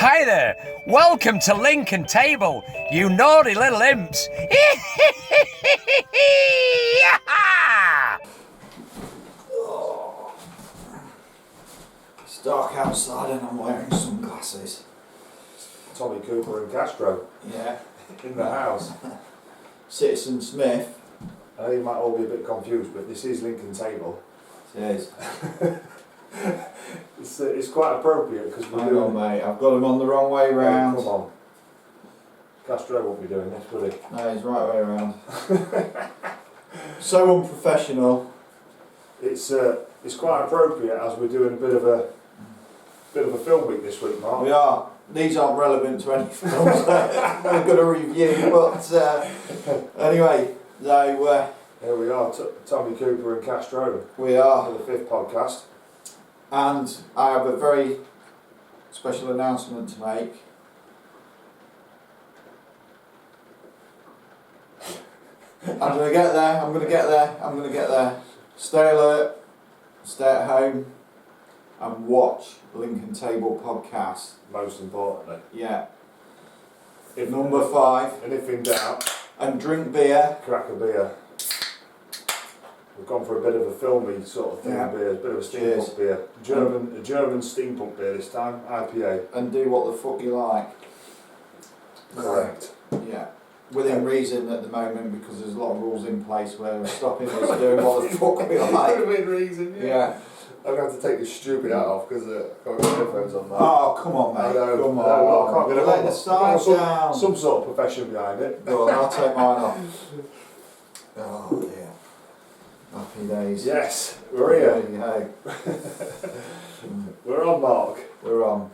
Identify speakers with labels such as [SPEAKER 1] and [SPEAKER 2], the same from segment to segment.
[SPEAKER 1] Hi there, welcome to Lincoln Table, you naughty little imps.
[SPEAKER 2] It's dark outside and I'm wearing sunglasses.
[SPEAKER 3] Tommy Cooper and Castro
[SPEAKER 2] Yeah.
[SPEAKER 3] in the house.
[SPEAKER 2] Citizen Smith.
[SPEAKER 3] I know you might all be a bit confused, but this is Lincoln Table.
[SPEAKER 2] Says,
[SPEAKER 3] It's quite appropriate because we're
[SPEAKER 2] hang
[SPEAKER 3] doing.
[SPEAKER 2] on mate, I've got him on the wrong way round.
[SPEAKER 3] Come on. Castro won't be doing this, would he?
[SPEAKER 2] No, he's right way around. So unprofessional.
[SPEAKER 3] It's quite appropriate as we're doing a bit of a film week this week, Mark.
[SPEAKER 2] We are. These aren't relevant to any films that we're going to review, but anyway, so
[SPEAKER 3] Here we are, Tommy Cooper and Castro
[SPEAKER 2] we are.
[SPEAKER 3] for the 5th podcast.
[SPEAKER 2] And I have a very special announcement to make. I'm going to get there. Stay alert, stay at home, and watch Lincoln Table podcast.
[SPEAKER 3] Most importantly.
[SPEAKER 2] Yeah.
[SPEAKER 3] If
[SPEAKER 2] Number 5.
[SPEAKER 3] And if in doubt,
[SPEAKER 2] And drink beer.
[SPEAKER 3] crack a beer. We've gone for a bit of a filmy sort of thing,
[SPEAKER 2] Yeah.
[SPEAKER 3] beer, a bit of a
[SPEAKER 2] Cheers.
[SPEAKER 3] steampunk beer. A German steampunk beer this time, IPA.
[SPEAKER 2] And do what the fuck you like.
[SPEAKER 3] Correct.
[SPEAKER 2] Yeah. Within reason at the moment, because there's a lot of rules in place where we're stopping us doing what the fuck we like.
[SPEAKER 3] Within reason,
[SPEAKER 2] Yeah.
[SPEAKER 3] I'm going to have to take this stupid hat off because I've got my headphones on now.
[SPEAKER 2] Oh, come on,
[SPEAKER 3] I
[SPEAKER 2] mate.
[SPEAKER 3] know,
[SPEAKER 2] Come
[SPEAKER 3] I
[SPEAKER 2] on.
[SPEAKER 3] know, I can't get it
[SPEAKER 2] Let
[SPEAKER 3] on.
[SPEAKER 2] the side down.
[SPEAKER 3] Some sort of profession behind it.
[SPEAKER 2] Go on, I'll take mine off. Oh dear. Happy days.
[SPEAKER 3] Yes, we're here.
[SPEAKER 2] There you go.
[SPEAKER 3] We're on, Mark.
[SPEAKER 2] We're on.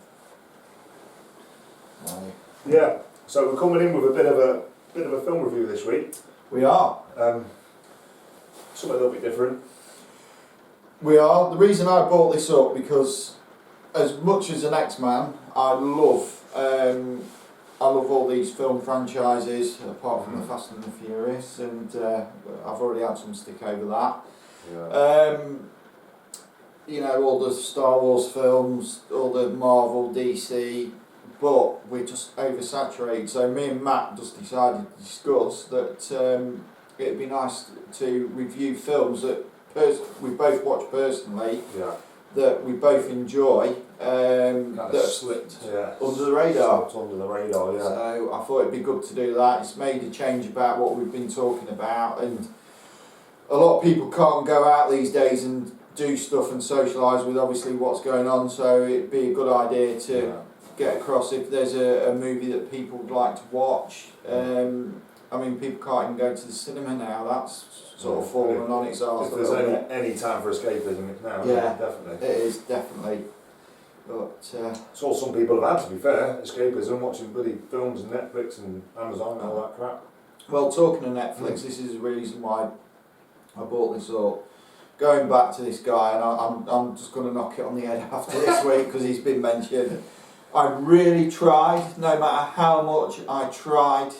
[SPEAKER 2] Aye.
[SPEAKER 3] Yeah. So we're coming in with a bit of a film review this week.
[SPEAKER 2] We are.
[SPEAKER 3] Something a little bit different.
[SPEAKER 2] We are. The reason I brought this up because, as much as an X-Man, I love all these film franchises, apart from the Fast and the Furious, and I've already had some stick over that.
[SPEAKER 3] Yeah.
[SPEAKER 2] You know, all the Star Wars films, all the Marvel, DC, but we're just oversaturated. So me and Matt just decided to discuss that it'd be nice to review films that we both watch personally,
[SPEAKER 3] Yeah.
[SPEAKER 2] that we both enjoy,
[SPEAKER 3] Kind of
[SPEAKER 2] that
[SPEAKER 3] slipped. Yeah.
[SPEAKER 2] under the radar.
[SPEAKER 3] Slipped under the radar. Yeah.
[SPEAKER 2] So I thought it'd be good to do that. It's made a change about what we've been talking about, and a lot of people can't go out these days and do stuff and socialise with obviously what's going on, so it'd be a good idea to get across if there's a movie that people would like to watch. I mean, people can't even go to the cinema now. That's sort of fallen on its arse.
[SPEAKER 3] If there's any time for escapism, it's now.
[SPEAKER 2] Yeah,
[SPEAKER 3] definitely.
[SPEAKER 2] it is definitely. But
[SPEAKER 3] it's all some people have had, to be fair. Escapism, watching bloody films and Netflix and Amazon and all that crap.
[SPEAKER 2] well, talking of Netflix, this is the reason why I brought this up. Going back to this guy, and I'm just going to knock it on the head after this week because he's been mentioned. I really tried, no matter how much I tried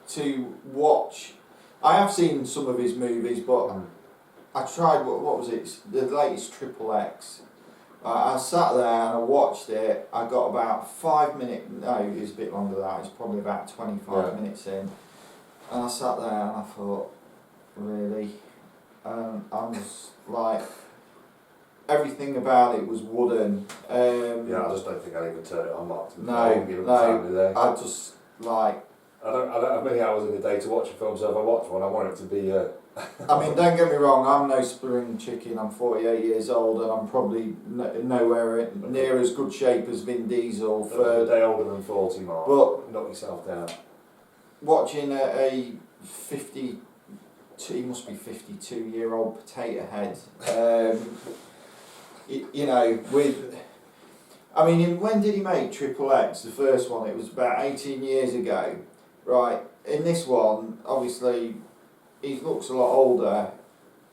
[SPEAKER 2] to watch. I have seen some of his movies, but I tried, what was it, the latest Triple X. I sat there and I watched it. I got about 5 minutes, no, it was a bit longer than that, it's probably about 25 minutes in. And I sat there and I thought, really? I was like, everything about it was wooden.
[SPEAKER 3] Yeah, I just don't think I'd even turn it on, Mark. I
[SPEAKER 2] just like.
[SPEAKER 3] I don't have many hours in the day to watch a film, so if I watch one, I want it to be.
[SPEAKER 2] I mean, don't get me wrong. I'm no spring chicken. I'm 48 years old, and I'm probably nowhere near as good shape as Vin Diesel.
[SPEAKER 3] For a day older than 40, Mark.
[SPEAKER 2] But
[SPEAKER 3] knock yourself down.
[SPEAKER 2] Watching a 52, he must be 52-year-old potato head. You know, with. I mean, when did he make Triple X, the first one? It was about 18 years ago. Right, in this one, obviously, he looks a lot older.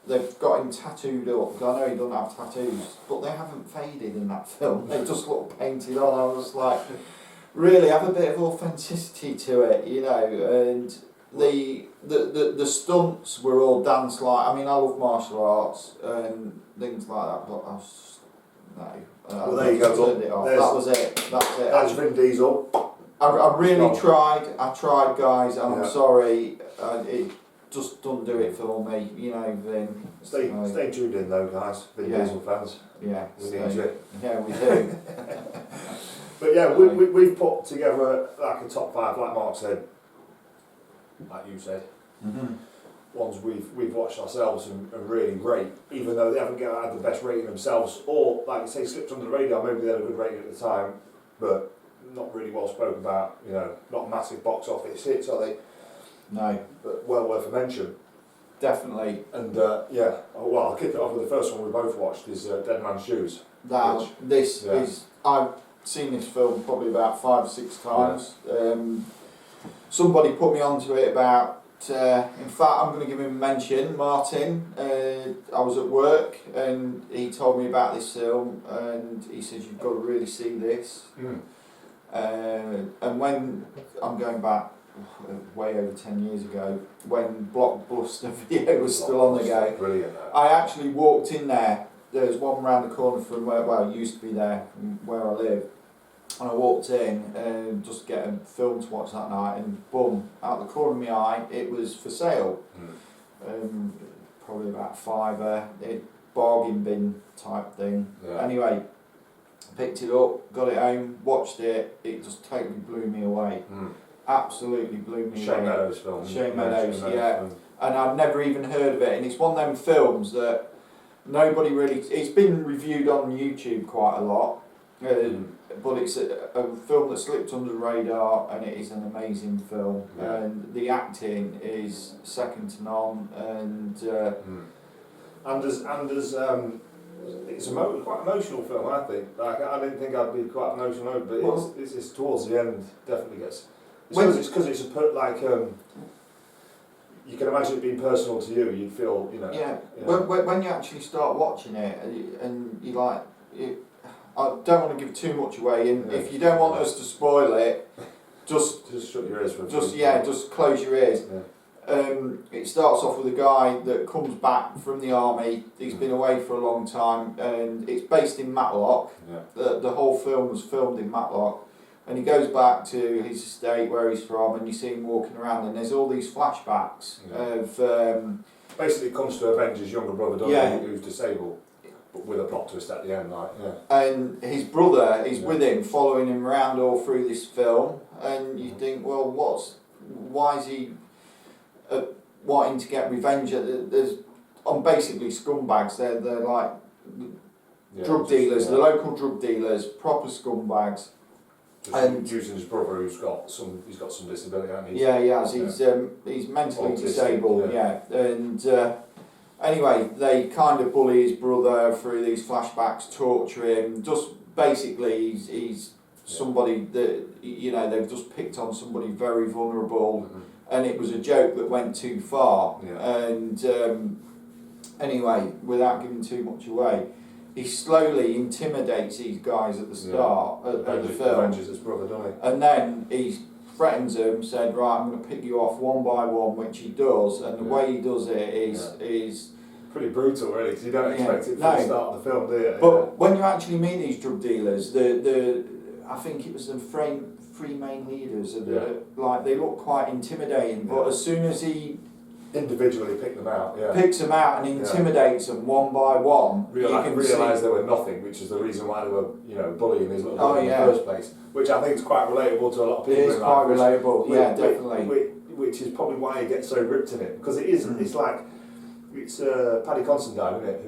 [SPEAKER 2] They've got him tattooed up. I know he doesn't have tattoos, but they haven't faded in that film. They just look painted on. I was like, really have a bit of authenticity to it, you know. And the stunts were all dance-like. I mean, I love martial arts and things like that, but I was No.
[SPEAKER 3] Well, there you go.
[SPEAKER 2] Turned it off. That was it. That's it.
[SPEAKER 3] That's Vin Diesel.
[SPEAKER 2] I really tried. I tried, guys, and I'm
[SPEAKER 3] Yeah.
[SPEAKER 2] sorry. It just doesn't do it for me. You know, Vin.
[SPEAKER 3] Stay tuned in though, guys. Vin Diesel fans.
[SPEAKER 2] Yeah.
[SPEAKER 3] We need you.
[SPEAKER 2] Yeah, we do.
[SPEAKER 3] But yeah, we've put together like a top 5, like Mark said, like you said.
[SPEAKER 2] Mm-hmm.
[SPEAKER 3] Ones we've watched ourselves and really rate, even though they haven't had the best rating themselves, or like you say, slipped under the radar. Maybe they had a good rating at the time, but not really well spoken about. You know, not massive box office hits, are they?
[SPEAKER 2] No,
[SPEAKER 3] But well worth a mention.
[SPEAKER 2] definitely.
[SPEAKER 3] And yeah, well, I'll kick it off with the first one we both watched is Deadmans Shoes.
[SPEAKER 2] Now, this
[SPEAKER 3] yeah.
[SPEAKER 2] is. I've seen this film probably about 5 or 6 times. Somebody put me onto it about. In fact, I'm going to give him a mention. Martin, I was at work and he told me about this film and he says you've got to really see this. And when I'm going back way over 10 years ago, when Blockbuster Video was still on the go,
[SPEAKER 3] Brilliant.
[SPEAKER 2] I actually walked in there. There's one round the corner from where, well, it used to be there, from where I live. And I walked in just to get a film to watch that night, and boom, out the corner of my eye, it was for sale. Probably about £5, bargain bin type thing.
[SPEAKER 3] Yeah.
[SPEAKER 2] Anyway, picked it up, got it home, watched it. It just totally blew me away. Absolutely blew me away.
[SPEAKER 3] Shane Meadows film.
[SPEAKER 2] Shane Meadows, yeah.
[SPEAKER 3] Film.
[SPEAKER 2] And I'd never even heard of it. And it's one of them films that nobody really. It's been reviewed on YouTube quite a lot. But it's a film that slipped under the radar, and it is an amazing film.
[SPEAKER 3] Yeah.
[SPEAKER 2] And the acting is second to none. And
[SPEAKER 3] there's it's quite an emotional film, I think. Like, I didn't think I'd be quite emotional, but
[SPEAKER 2] Well,
[SPEAKER 3] it's towards the end definitely gets.
[SPEAKER 2] When-
[SPEAKER 3] Because it's you can imagine it being personal to you. You'd feel, you know.
[SPEAKER 2] yeah,
[SPEAKER 3] You know.
[SPEAKER 2] when you actually start watching it, and you like, I don't want to give too much away. And
[SPEAKER 3] Yeah.
[SPEAKER 2] if you don't want us to spoil it, just
[SPEAKER 3] shut your ears for a
[SPEAKER 2] just
[SPEAKER 3] few.
[SPEAKER 2] just close your ears.
[SPEAKER 3] Yeah.
[SPEAKER 2] It starts off with a guy that comes back from the army. He's been away for a long time, and it's based in Matlock.
[SPEAKER 3] Yeah.
[SPEAKER 2] The whole film was filmed in Matlock, and he goes back to his estate where he's from, and you see him walking around, and there's all these flashbacks of.
[SPEAKER 3] Basically, it comes to avenge his younger brother, doesn't he, who's disabled, but with a plot twist at the end, like
[SPEAKER 2] And his brother is with him, following him around all through this film, and you think, well, why is he wanting to get revenge? There's on basically scumbags. They're like drug dealers, the local drug dealers, proper scumbags.
[SPEAKER 3] And using his brother, he's got some disability, hasn't he?
[SPEAKER 2] Yeah, he has. He's mentally
[SPEAKER 3] Autistic,
[SPEAKER 2] disabled. Yeah, and anyway, they kind of bully his brother through these flashbacks, torture him. Just basically, he's somebody that they've just picked on somebody very vulnerable, and it was a joke that went too far.
[SPEAKER 3] Yeah.
[SPEAKER 2] And anyway, without giving too much away, he slowly intimidates these guys at the start of the film.
[SPEAKER 3] Avenges his brother, doesn't he?
[SPEAKER 2] And then he threatens them, said, right, I'm going to pick you off one by one, which he does, and the way he does it is
[SPEAKER 3] pretty brutal, really, because you don't expect it from the start of the film, do you?
[SPEAKER 2] But when you actually meet these drug dealers, I think it was the three main leaders, they look quite intimidating, but as soon as he
[SPEAKER 3] individually pick them out,
[SPEAKER 2] picks them out and intimidates them one by one, you can
[SPEAKER 3] realise they were nothing, which is the reason why they were, bullying his little brother in the first place, which I think is quite relatable to a lot of people.
[SPEAKER 2] It is quite relatable, definitely.
[SPEAKER 3] Which is probably why he gets so ripped in it, because it is. It's like Paddy Considine, isn't it?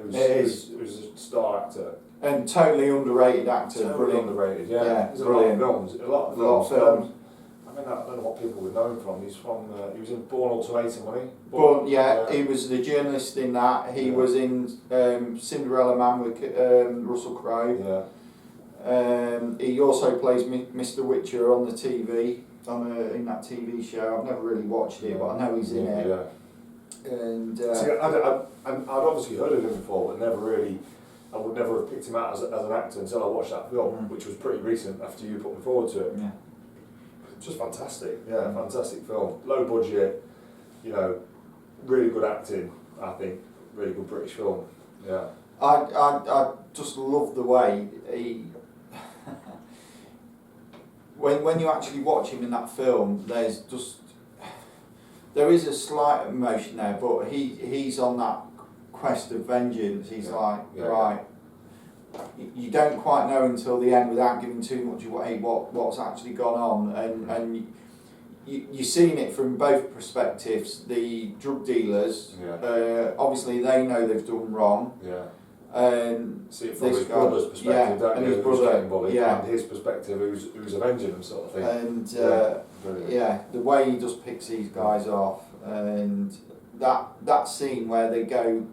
[SPEAKER 3] Who's a star actor
[SPEAKER 2] and totally underrated actor.
[SPEAKER 3] Totally
[SPEAKER 2] Brilliant.
[SPEAKER 3] underrated.
[SPEAKER 2] Yeah,
[SPEAKER 3] There's
[SPEAKER 2] brilliant.
[SPEAKER 3] a lot of films. I don't know what people would know him from. He's from. He was in Born Ultimatum, wasn't he?
[SPEAKER 2] He was the journalist in that. He was in Cinderella Man with Russell Crowe.
[SPEAKER 3] Yeah.
[SPEAKER 2] He also plays Mr. Witcher on the TV, in that TV show. I've never really watched it, but I know he's in it.
[SPEAKER 3] Yeah.
[SPEAKER 2] And
[SPEAKER 3] see, I'd obviously heard of him before, but I would never have picked him out as an actor until I watched that film, which was pretty recent after you put me forward to it.
[SPEAKER 2] Yeah.
[SPEAKER 3] Just fantastic, fantastic film. Low budget, really good acting. I think really good British film. Yeah.
[SPEAKER 2] I just love the way he. when you actually watch him in that film, there is a slight emotion there, but he's on that quest of vengeance. He's right. You don't quite know until the end, without giving too much away, what's actually gone on, and you've seen it from both perspectives. The drug dealers, obviously they know they've done wrong.
[SPEAKER 3] See it from his brother's perspective, don't
[SPEAKER 2] and
[SPEAKER 3] you?
[SPEAKER 2] his brother,
[SPEAKER 3] and his perspective, who's avenging him, sort of thing.
[SPEAKER 2] And the way he just picks these guys off, and that scene where they go,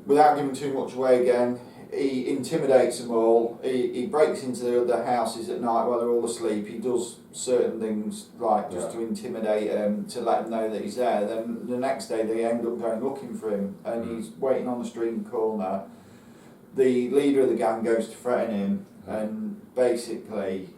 [SPEAKER 2] without giving too much away again, he intimidates them all. He breaks into the houses at night while they're all asleep. He does certain things like just to intimidate them, to let them know that he's there. Then the next day they end up going looking for him, and he's waiting on the street corner. The leader of the gang goes to threaten him, and basically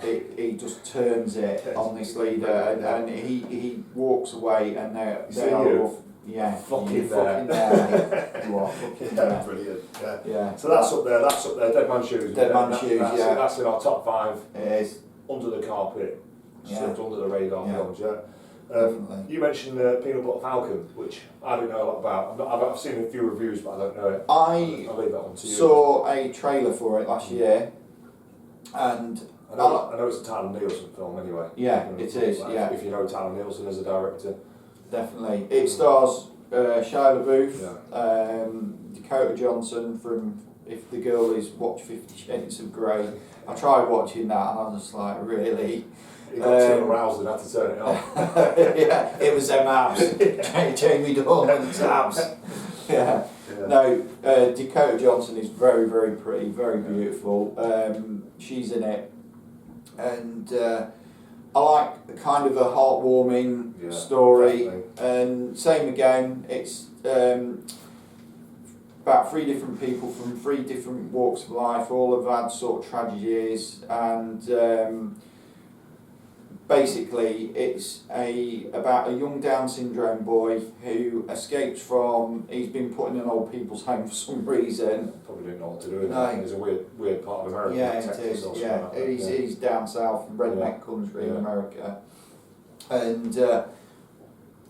[SPEAKER 2] he just turns it on this leader, and he walks away, and they are off. Yeah,
[SPEAKER 3] fucking
[SPEAKER 2] there. You are fucking there.
[SPEAKER 3] Brilliant. Yeah. So that's up there. Deadmans Shoes.
[SPEAKER 2] Deadmans Shoes.
[SPEAKER 3] That's in our top 5.
[SPEAKER 2] It is.
[SPEAKER 3] Under the carpet, slipped under the radar films.
[SPEAKER 2] Definitely.
[SPEAKER 3] You mentioned Peanut Butter Falcon, which I don't know a lot about. I've seen a few reviews, but I don't know it. I'll leave that one to you.
[SPEAKER 2] Saw a trailer for it last year, and
[SPEAKER 3] I know it's a Tyler Nielsen film anyway.
[SPEAKER 2] Yeah, it is.
[SPEAKER 3] If you know Tyler Nielsen as a director.
[SPEAKER 2] Definitely. It stars Shia LaBeouf, Dakota Johnson from If the Girl Is Watch 50 Shades of Grey. I tried watching that and I was just like, really?
[SPEAKER 3] You got too aroused and had to turn it off.
[SPEAKER 2] Yeah, it was them abs. Jamie Dorman's abs. Yeah. No, Dakota Johnson is very, very pretty, very beautiful. She's in it. And I like kind of a heartwarming story, and same again, it's about 3 different people from 3 different walks of life, all have had sort of tragedies, and basically it's about a young Down syndrome boy who escapes from, he's been put in an old people's home for some reason.
[SPEAKER 3] Probably didn't know what to do with it. It's a weird part of America.
[SPEAKER 2] Yeah, it is. He's down south in redneck country in America, and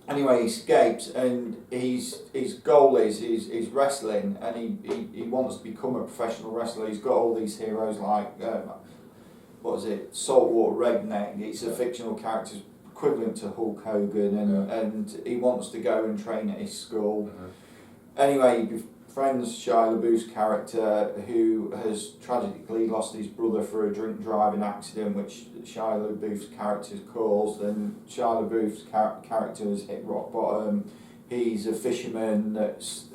[SPEAKER 2] anyway, he escapes, and his goal is wrestling, and he wants to become a professional wrestler. He's got all these heroes like what is it, Saltwater Redneck. It's a fictional character equivalent to Hulk Hogan, and he wants to go and train at his school. Anyway, he befriends Shia LaBeouf's character, who has tragically lost his brother for a drink driving accident, which Shia LaBeouf's character has caused, and Shia LaBeouf's character has hit rock bottom. He's a fisherman that's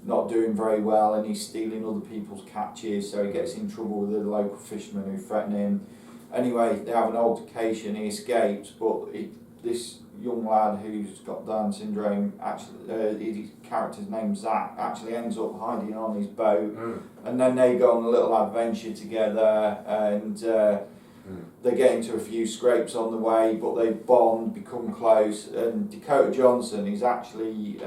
[SPEAKER 2] not doing very well, and he's stealing other people's catches, so he gets in trouble with the local fishermen who threaten him. Anyway, they have an altercation, he escapes, but this young lad who's got Down syndrome, actually, his character's name Zach, actually ends up hiding on his boat, and then they go on a little adventure together, and they get into a few scrapes on the way, but they bond, become close, and Dakota Johnson is actually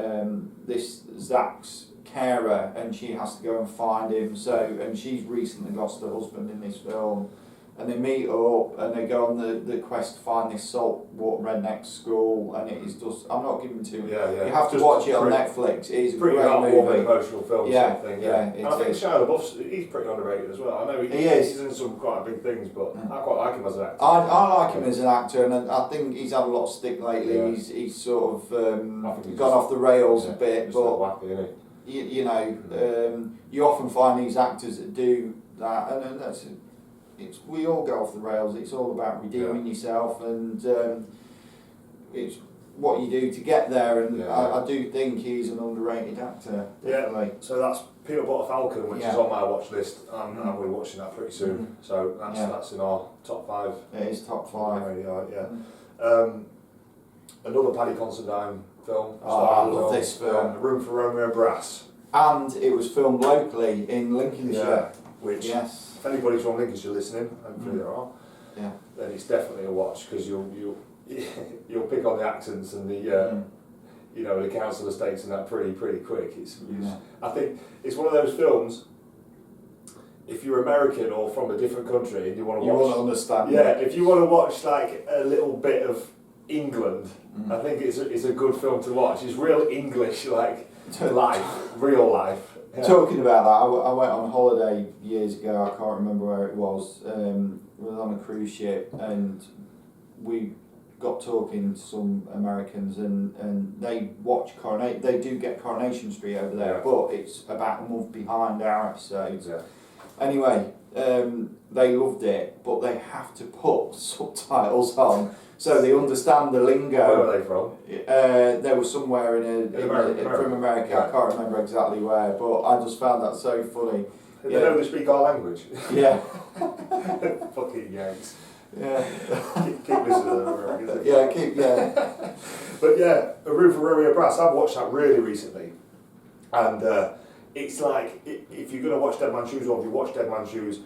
[SPEAKER 2] this Zach's carer, and she has to go and find him, and she's recently lost her husband in this film. And they meet up and they go on the quest to find this saltwater redneck school, and it is just, I'm not giving too much. You have to watch it on Netflix. It is a great movie.
[SPEAKER 3] Emotional film sort of thing. And I think Shia LaBeouf, he's pretty underrated as well. I know he's in some quite big things, but I quite like him as an actor.
[SPEAKER 2] I like him as an actor, and I think he's had a lot of stick lately. He's sort of gone off the rails a bit, but
[SPEAKER 3] wacky, isn't he?
[SPEAKER 2] you know, you often find these actors that do that, and that's we all go off the rails. It's all about redeeming yourself, and it's what you do to get there. And I do think he's an underrated actor. Definitely.
[SPEAKER 3] So that's Peanut Butter Falcon, which is on my watch list, and I'm going to be watching that pretty soon. So that's in our top 5.
[SPEAKER 2] It is top 5.
[SPEAKER 3] Another Paddy Considine film.
[SPEAKER 2] I love this film.
[SPEAKER 3] A Room for Romeo Brass.
[SPEAKER 2] And it was filmed locally in Lincolnshire.
[SPEAKER 3] Which, if anybody's from Lincolnshire listening, hopefully there are, then it's definitely a watch, because you'll pick on the accents and the you know, the council estates and that pretty quick. It's
[SPEAKER 2] Yeah.
[SPEAKER 3] I think it's one of those films. If you're American or from a different country and you want to watch,
[SPEAKER 2] You want to understand.
[SPEAKER 3] yeah, if you want to watch like a little bit of England,
[SPEAKER 2] Mm.
[SPEAKER 3] I think it's a good film to watch. It's real English, like life, real life. Yeah.
[SPEAKER 2] Talking about that, I went on holiday years ago. I can't remember where it was. We were on a cruise ship, and we got talking to some Americans, and they watch Coronation. They do get Coronation Street over there,
[SPEAKER 3] Yeah.
[SPEAKER 2] but it's about a month behind our episodes.
[SPEAKER 3] Yeah.
[SPEAKER 2] Anyway, they loved it, but they have to put subtitles on so they understand the lingo.
[SPEAKER 3] Where are they from?
[SPEAKER 2] They were somewhere from America.
[SPEAKER 3] Yeah.
[SPEAKER 2] I can't remember exactly where, but I just found that so funny.
[SPEAKER 3] They know they speak our language.
[SPEAKER 2] Yeah,
[SPEAKER 3] Fucking Yanks.
[SPEAKER 2] yeah,
[SPEAKER 3] Keep listening to them.
[SPEAKER 2] yeah.
[SPEAKER 3] But yeah, A Room for Romeo Brass, I've watched that really recently. And it's like, if you're going to watch Deadmans Shoes, or if you watch Deadmans Shoes,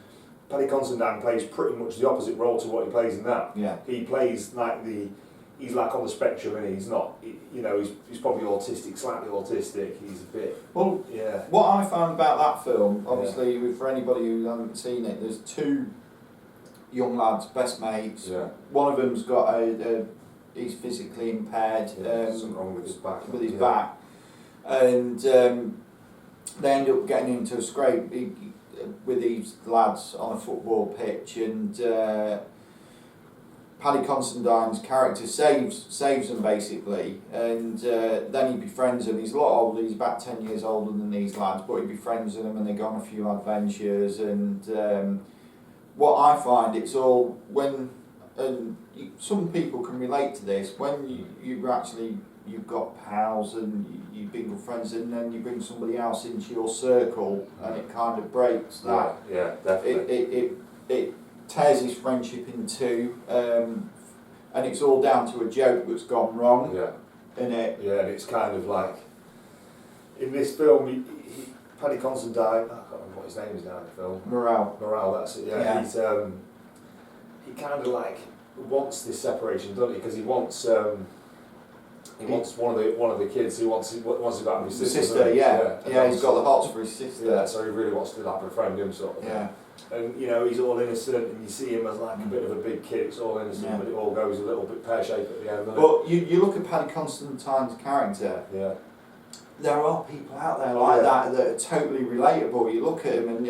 [SPEAKER 3] Paddy Considine plays pretty much the opposite role to what he plays in that.
[SPEAKER 2] Yeah.
[SPEAKER 3] He plays like he's like on the spectrum, and he's not, you know, he's probably autistic, slightly autistic, he's a bit,
[SPEAKER 2] Well,
[SPEAKER 3] yeah.
[SPEAKER 2] what I found about that film, obviously, for anybody who hasn't seen it, there's two young lads, best mates.
[SPEAKER 3] Yeah.
[SPEAKER 2] One of them's got he's physically impaired.
[SPEAKER 3] Something wrong with his back.
[SPEAKER 2] With his back, and they end up getting into a scrape with these lads on a football pitch, and Paddy Considine's character saves them basically, and then he befriends them. He's a lot older. He's about 10 years older than these lads, but he befriends them, and they go on a few adventures. And what I find, it's all when, and some people can relate to this, when you've got pals and you've been good friends, and then you bring somebody else into your circle, and it kind of breaks that.
[SPEAKER 3] Yeah, definitely.
[SPEAKER 2] It tears his friendship in two, and it's all down to a joke that's gone wrong.
[SPEAKER 3] Yeah.
[SPEAKER 2] In it.
[SPEAKER 3] Yeah, and it's kind of like, in this film, Paddy Considine, I can't remember what his name is now in the film.
[SPEAKER 2] Morale.
[SPEAKER 3] That's it. Yeah.
[SPEAKER 2] Yeah.
[SPEAKER 3] He's he kind of like wants this separation, doesn't he? Because he wants one of the kids. He wants to go out with his sister.
[SPEAKER 2] Yeah. He's got the hots for his sister.
[SPEAKER 3] Yeah, so he really wants to like befriend him, sort of.
[SPEAKER 2] Yeah.
[SPEAKER 3] And you know, he's all innocent, and you see him as like a bit of a big kid. It's all innocent, but it all goes a little bit pear-shaped at the end.
[SPEAKER 2] But you look at Paddy Considine's character.
[SPEAKER 3] Yeah.
[SPEAKER 2] There are people out there like that are totally relatable. You look at him and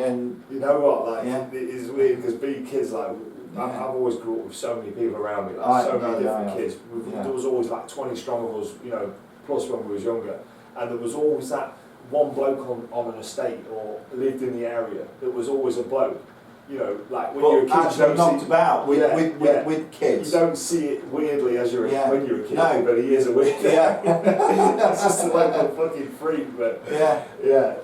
[SPEAKER 3] you know what, like
[SPEAKER 2] yeah.
[SPEAKER 3] it is weird because being kids, like I've always grew up with so many people around me, like so many different kids. There was always like 20 strong of us, you know, plus when we was younger, and there was always that one bloke on an estate or lived in the area. There was always a bloke, you know, like when you're a kid,
[SPEAKER 2] actually knocked about with kids.
[SPEAKER 3] You don't see it weirdly as when you're a kid,
[SPEAKER 2] no.
[SPEAKER 3] but he is a weird.
[SPEAKER 2] Yeah.
[SPEAKER 3] That's just a local fucking freak, but yeah.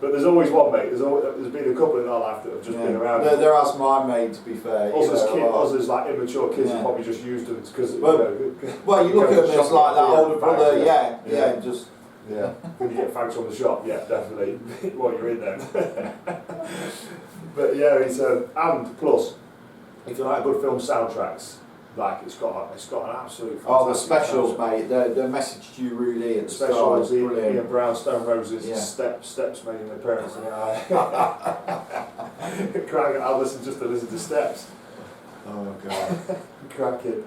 [SPEAKER 3] But there's always one mate. There's been a couple in our life that have just been around.
[SPEAKER 2] There has my mate, to be fair.
[SPEAKER 3] Us as like immature kids have probably just used them because.
[SPEAKER 2] Well, you look at them as like that older brother. Just.
[SPEAKER 3] Yeah. When you get fags from the shop, yeah, definitely. While you're in there. But yeah, it's and plus, if you like good film soundtracks, like it's got an absolute.
[SPEAKER 2] Oh, the specials, mate. The Message to You, Rudy, and the
[SPEAKER 3] specials.
[SPEAKER 2] brilliant.
[SPEAKER 3] Ian Brown, Stone Roses, Steps making an appearance in the Crying, I'll listen to Steps.
[SPEAKER 2] Oh god.
[SPEAKER 3] Cracking.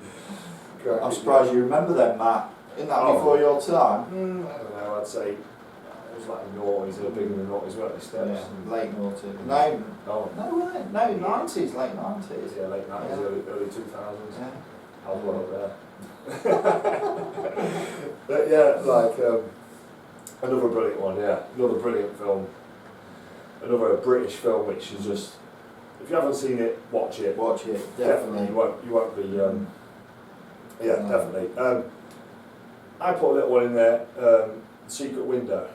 [SPEAKER 2] I'm surprised you remember them, Matt. Isn't that before your time?
[SPEAKER 3] I don't know. I'd say it was like the noughties, or bigger than noughties, weren't they? Steps.
[SPEAKER 2] Yeah, late noughties.
[SPEAKER 3] No,
[SPEAKER 2] 90s, late 90s.
[SPEAKER 3] Yeah, late 90s, early 2000s.
[SPEAKER 2] Yeah.
[SPEAKER 3] I was well up there. But yeah, like another brilliant one. Yeah, another brilliant film. Another British film, which is just, if you haven't seen it, watch it.
[SPEAKER 2] Watch it, definitely.
[SPEAKER 3] You won't be. Definitely. I put a little one in there. Secret Window,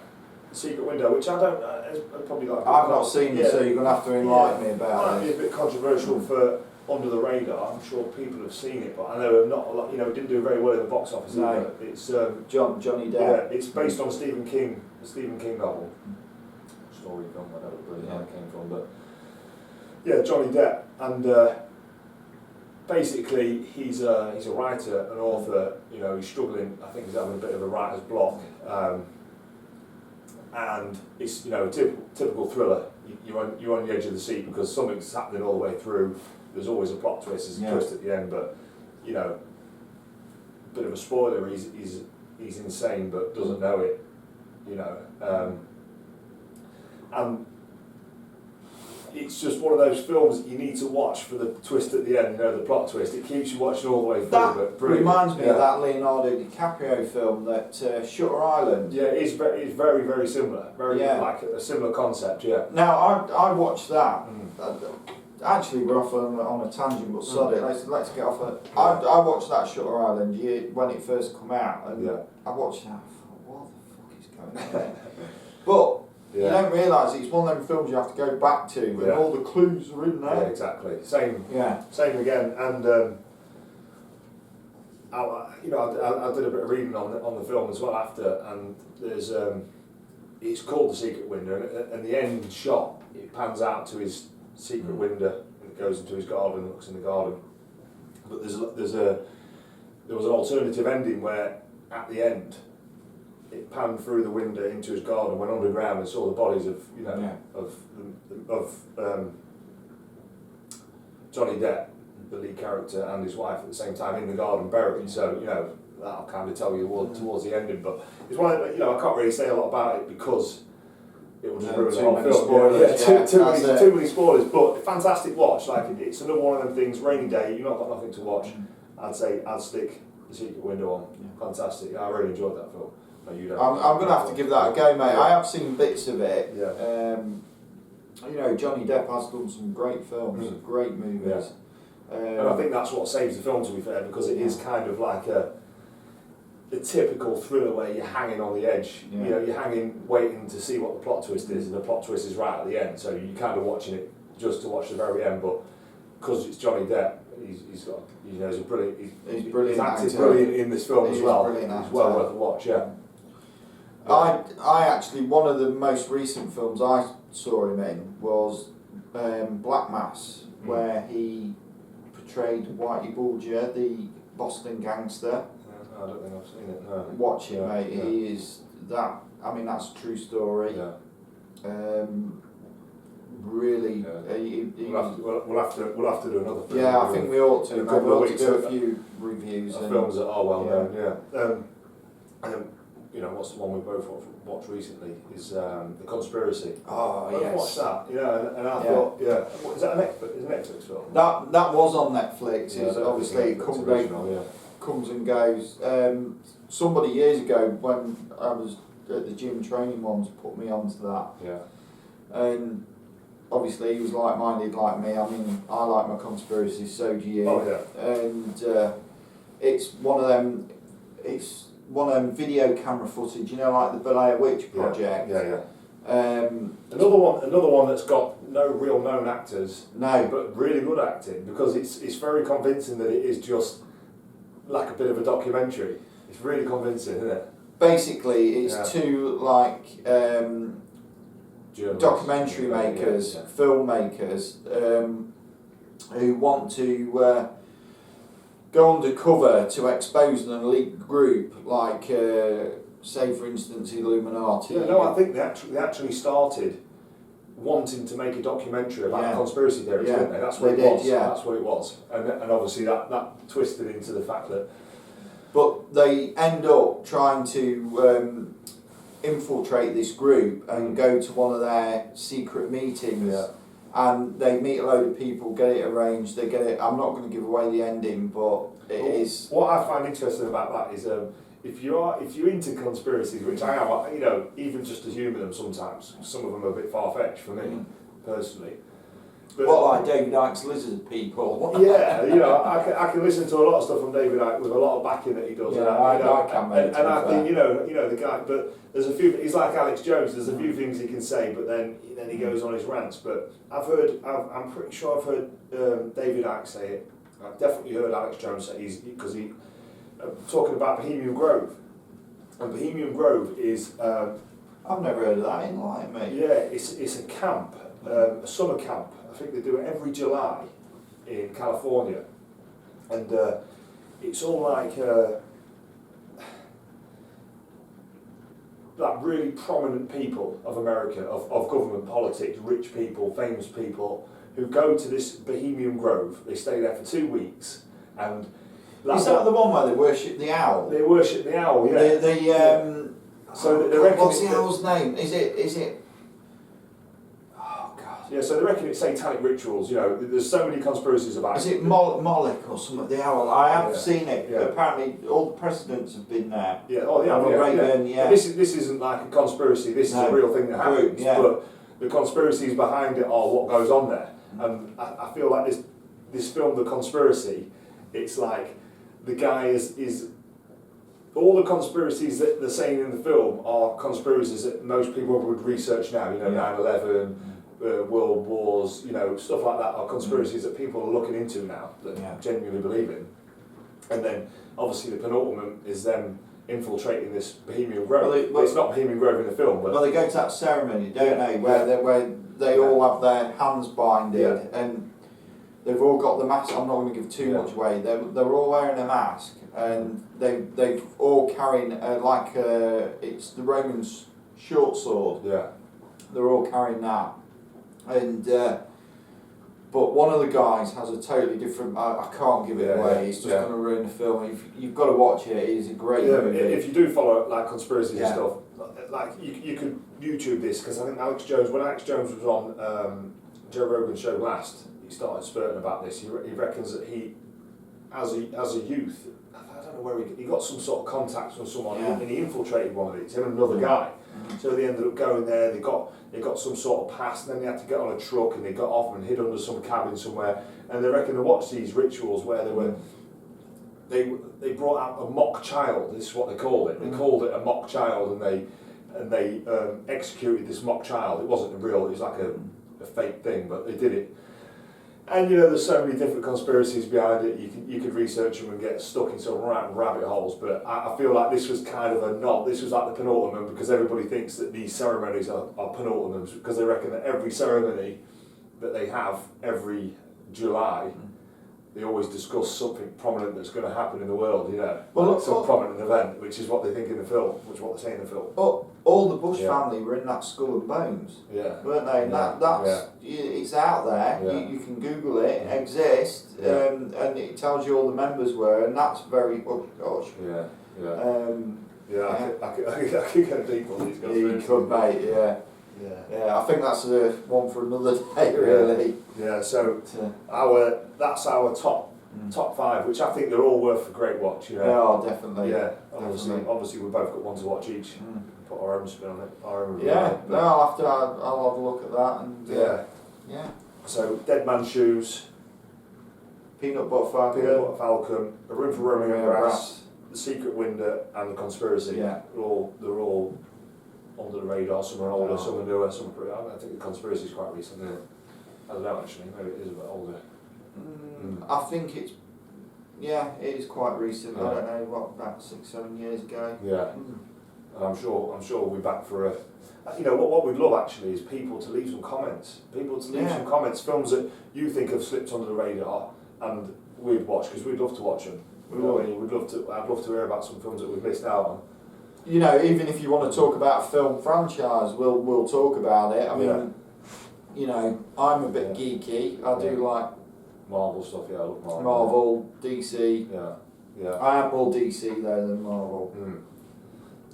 [SPEAKER 3] which I don't. It's probably like.
[SPEAKER 2] I've not seen it, so you're gonna have to enlighten me about it.
[SPEAKER 3] Might be a bit controversial for under the radar. I'm sure people have seen it, but I know not a lot. You know, it didn't do very well in the box office.
[SPEAKER 2] No.
[SPEAKER 3] It's
[SPEAKER 2] Johnny Depp.
[SPEAKER 3] Yeah, it's based on a Stephen King novel. Story film, whatever it came from, but yeah, Johnny Depp, and basically, he's a writer, an author. You know, he's struggling. I think he's having a bit of a writer's block, and it's, you know, a typical thriller. You're on the edge of the seat because something's happening all the way through. There's always a plot twist. There's a twist at the end, but you know, bit of a spoiler. He's insane, but doesn't know it. You know, and it's just one of those films that you need to watch for the twist at the end, you know, the plot twist. It keeps you watching all the way through.
[SPEAKER 2] That reminds me of that Leonardo DiCaprio film, that Shutter Island.
[SPEAKER 3] Yeah, it's very, very similar. Like a similar concept, yeah.
[SPEAKER 2] Now, I watched that. Actually, we're off on a tangent, but sod it, let's get off it. I watched that Shutter Island when it first come out, and I watched that, I thought, what the fuck is going on there? But you don't realise it's one of them films you have to go back to, and all the clues are in there.
[SPEAKER 3] Yeah, exactly. Same again. And I did a bit of reading on the film as well after, and there's it's called The Secret Window, and the end shot, it pans out to his secret window, and it goes into his garden, looks in the garden. But there was an alternative ending where at the end it panned through the window into his garden, went underground and saw the bodies of Johnny Depp, the lead character, and his wife at the same time in the garden buried. So, you know, that'll kind of tell you towards the ending. But it's one of, you know, I can't really say a lot about it because it will just ruin the whole film.
[SPEAKER 2] Spoilers,
[SPEAKER 3] too many spoilers, but fantastic watch. Like, it's another one of them things. Rainy day, you've not got nothing to watch. I'd say I'd stick The Secret Window on. Fantastic. I really enjoyed that film. No, you don't.
[SPEAKER 2] I'm going to have to give that a go, mate. I have seen bits of it.
[SPEAKER 3] Yeah.
[SPEAKER 2] You know, Johnny Depp has done some great films, great movies.
[SPEAKER 3] And I think that's what saves the film, to be fair, because it is kind of like a typical thriller where you're hanging on the edge. You know, you're hanging, waiting to see what the plot twist is, and the plot twist is right at the end. So you're kind of watching it just to watch the very end. But because it's Johnny Depp, he's got, you know, he's a brilliant. He's brilliant. He's acted brilliant in this film as well. It's well worth a watch. Yeah.
[SPEAKER 2] I actually, one of the most recent films I saw him in was Black Mass, where he portrayed Whitey Bulger, the Boston gangster.
[SPEAKER 3] I don't think I've seen it. No.
[SPEAKER 2] Watch it, mate. He is that. I mean, that's a true story.
[SPEAKER 3] Yeah.
[SPEAKER 2] Really.
[SPEAKER 3] We'll have to do another film.
[SPEAKER 2] Yeah, I think we ought to.
[SPEAKER 3] In a couple of weeks,
[SPEAKER 2] do a few reviews.
[SPEAKER 3] Films that are well known. Yeah. You know, what's the one we both watched recently is The Conspiracy.
[SPEAKER 2] Oh,
[SPEAKER 3] I watched that, you know, and I thought, is that a Netflix film?
[SPEAKER 2] That was on Netflix. It's obviously it comes and goes. Somebody years ago, when I was at the gym training ones, put me onto that. Yeah. And obviously he was like-minded like me. I mean, I like my conspiracies, so do you.
[SPEAKER 3] Oh yeah.
[SPEAKER 2] And it's one of them. It's one of them video camera footage, you know, like the Blair Witch Project.
[SPEAKER 3] Another one that's got no real known actors, but really good acting, because it's very convincing that it is just like a bit of a documentary. It's really convincing, isn't it?
[SPEAKER 2] Basically, it's two like documentary makers, filmmakers, who want to go undercover to expose an elite group, like, say for instance, Illuminati.
[SPEAKER 3] Yeah, no, I think they actually started wanting to make a documentary about conspiracy theories, didn't they? That's what it was. Yeah. That's what it was. And obviously that twisted into the fact that...
[SPEAKER 2] But they end up trying to infiltrate this group and go to one of their secret meetings. Yeah. And they meet a load of people, get it arranged, they get it. I'm not going to give away the ending, but it is.
[SPEAKER 3] What I find interesting about that is if you're into conspiracies, which I am, you know, even just to humour them sometimes, some of them are a bit far-fetched for me, personally. But,
[SPEAKER 2] what, like David Icke's lizard people?
[SPEAKER 3] Yeah, you know, I can listen to a lot of stuff from David Icke with a lot of backing that he does.
[SPEAKER 2] Yeah,
[SPEAKER 3] and I think, you know, the guy, but there's a few, he's like Alex Jones, there's a few things he can say, but then he goes on his rants. But I'm pretty sure I've heard David Icke say it. I've definitely heard Alex Jones say because talking about Bohemian Grove. And Bohemian Grove is...
[SPEAKER 2] I've never heard of that, enlighten me.
[SPEAKER 3] Yeah, it's a camp, a summer camp. I think they do it every July in California. and it's all like really prominent people of America, of government politics, rich people, famous people, who go to this Bohemian Grove. They stay there for 2 weeks, and
[SPEAKER 2] Is that the one where they worship the owl?
[SPEAKER 3] they worship the owl. Yeah. So they reckon
[SPEAKER 2] what's the owl's name? Is it? Oh God.
[SPEAKER 3] Yeah, so they reckon it's satanic rituals. You know, there's so many conspiracies about
[SPEAKER 2] Is
[SPEAKER 3] it.
[SPEAKER 2] it Moloch or something? The owl. I have
[SPEAKER 3] Yeah.
[SPEAKER 2] seen it.
[SPEAKER 3] Yeah.
[SPEAKER 2] Apparently, all the presidents have been there.
[SPEAKER 3] Yeah. Oh, yeah.
[SPEAKER 2] Raven, yeah.
[SPEAKER 3] This isn't like a conspiracy. This is a real thing that happens.
[SPEAKER 2] Yeah.
[SPEAKER 3] But the conspiracies behind it are what goes on there, and I feel like this film, The Conspiracy, it's like the guy is all the conspiracies that they're saying in the film are conspiracies that most people would research now. You know, 9/11. World wars, you know, stuff like that are conspiracies that people are looking into now, that genuinely believe in. And then obviously the penultimate is them infiltrating this Bohemian Grove. Well, it's not Bohemian Grove in the film, but
[SPEAKER 2] well, they go to that ceremony, don't they, where they all have their hands binded, and they've all got the mask. I'm not going to give too much away. They're all wearing a mask, and they've all carrying it's the Romans' short sword.
[SPEAKER 3] Yeah.
[SPEAKER 2] They're all carrying that. And but one of the guys has a totally different. I can't give it away. It's just going to ruin the film. You've got to watch it. It is a great movie.
[SPEAKER 3] If you do follow like conspiracies and stuff, like you could YouTube this, because I think when Alex Jones was on Joe Rogan's show last, he started spurting about this. He reckons that he, as a youth, I don't know where he got some sort of contacts from someone, and he infiltrated one of these. Him and another guy. So they ended up going there. They got some sort of pass, and then they had to get on a truck, and they got off and hid under some cabin somewhere. And they reckon they watched these rituals where they brought out a mock child. This is what they called it. They called it a mock child, and they executed this mock child. It wasn't real. It was like a fake thing, but they did it. And you know, there's so many different conspiracies behind it. You could research them and get stuck in some rabbit holes. But I feel like this was kind of a nod. This was like the penultimate, because everybody thinks that these ceremonies are penultimates, because they reckon that every ceremony that they have every July, they always discuss something prominent that's going to happen in the world. You know, some prominent event, which is what they think in the film, which is what they say in the film.
[SPEAKER 2] All the Bush family were in that Skull and Bones, weren't they? And it's out there.
[SPEAKER 3] Yeah.
[SPEAKER 2] You can Google it. It exists, and it tells you all the members were, and that's very hush hush.
[SPEAKER 3] I could get deep on these guys.
[SPEAKER 2] You could, mate. Yeah, I think that's one for another day, really.
[SPEAKER 3] Yeah. So that's our top five, which I think they're all worth a great watch. You know.
[SPEAKER 2] Yeah, definitely.
[SPEAKER 3] Yeah. Obviously, we've both got one to watch each. Put our own spin on it.
[SPEAKER 2] I'll have a look at that, and
[SPEAKER 3] So, Deadmans Shoes,
[SPEAKER 2] Peanut Butter
[SPEAKER 3] Falcon, A Room for Romeo and Brass, The Secret Window, and The Conspiracy.
[SPEAKER 2] Yeah.
[SPEAKER 3] They're all under the radar. Some are older, some are newer, some are pretty. I think The Conspiracy is quite recent. I don't know actually. Maybe it is a bit older.
[SPEAKER 2] I think it is quite recent. I don't know, about 6-7 years ago.
[SPEAKER 3] Yeah. And I'm sure we'll be back for a. You know what we'd love actually is people to leave some comments. Some comments, films that you think have slipped under the radar, and we'd watch, because we'd love to watch them. I'd love to hear about some films that we've missed out on.
[SPEAKER 2] You know, even if you want to talk about a film franchise, we'll talk about it. I mean, you know, I'm a bit geeky. I do like
[SPEAKER 3] Marvel stuff. Yeah, I love Marvel.
[SPEAKER 2] Marvel, DC.
[SPEAKER 3] Yeah.
[SPEAKER 2] I am more DC though than Marvel.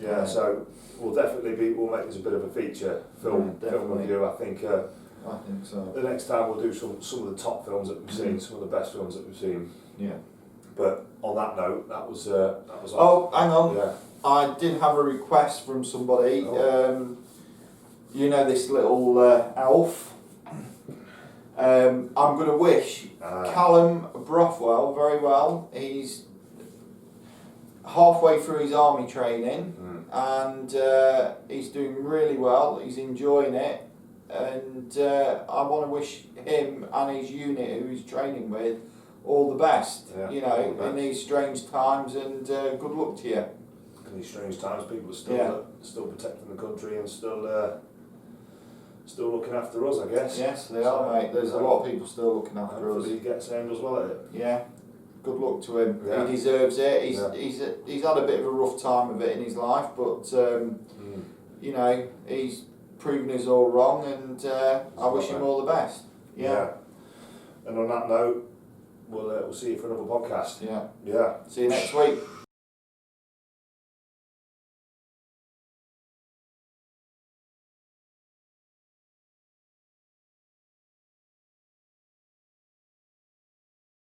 [SPEAKER 3] Yeah, so we'll make this a bit of a feature film review. I think
[SPEAKER 2] so.
[SPEAKER 3] The next time we'll do some of the top films that we've seen, some of the best films that we've seen.
[SPEAKER 2] Yeah.
[SPEAKER 3] But on that note, that was.
[SPEAKER 2] Oh, hang on.
[SPEAKER 3] Yeah.
[SPEAKER 2] I did have a request from somebody. You know this little elf. I'm going to wish Callum Brothwell very well. He's halfway through his army training, and he's doing really well. He's enjoying it, and I want to wish him and his unit, who he's training with, all the best. You know, in these strange times, and good luck to you.
[SPEAKER 3] In these strange times, people are still protecting the country and still looking after us, I guess.
[SPEAKER 2] Yes, they are, mate. There's a lot of people still looking after us.
[SPEAKER 3] Hopefully he gets aimed as well at it.
[SPEAKER 2] Yeah. good luck to him.
[SPEAKER 3] Yeah.
[SPEAKER 2] He deserves it.
[SPEAKER 3] Yeah.
[SPEAKER 2] He's had a bit of a rough time of it in his life, but you know, he's proven us all wrong, and I wish him all the best. Yeah.
[SPEAKER 3] And on that note, we'll see you for another podcast.
[SPEAKER 2] Yeah.
[SPEAKER 3] Yeah.
[SPEAKER 2] See you next week.